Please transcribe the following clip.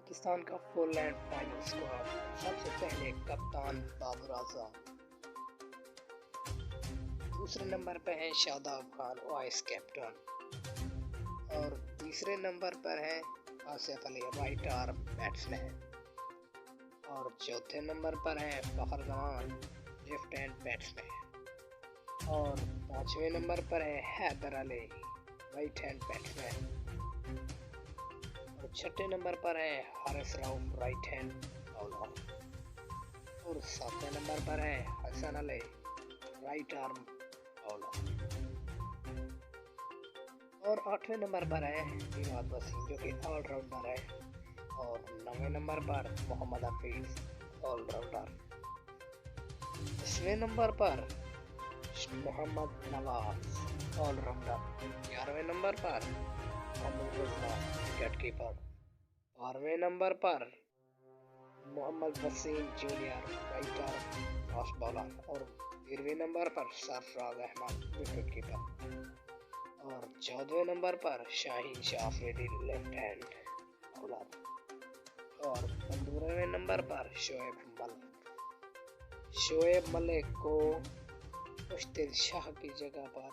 पाकिस्तान का full and final squad. सबसे पहले कप्तान बाबर आजम, दूसरे नंबर पर है शादाब खान वाइस कैप्टन, और तीसरे नंबर पर है Asif Ali right arm batsman, और चौथे नंबर पर है Fakhar Zaman left hand batsman, और पांचवें नंबर पर है Haider Ali right hand batsman, और छठे नंबर पर है Haris Rauf right hand bowler, और सातवें नंबर पर है Hasan Ali right arm bowler, और आठवें नंबर पर है इमाद वसीम जो कि ऑलराउंडर है, और नौवें नंबर पर मोहम्मद हफीज ऑलराउंडर, 10वें नंबर पर मोहम्मद नवाज ऑलराउंडर, 11वें नंबर पर मोहम्मद रजा विकेट कीपर, 12वें नंबर पर Mohammad Wasim junior right arm fast bowler, और 13वें नंबर पर सरफराज अहमद विकेट कीपर, और 14वें नंबर पर Shaheen Shah Afridi left hand bowler, और 15वें नंबर पर शोएब मलिक को मुश्तिक शाह की जगह पर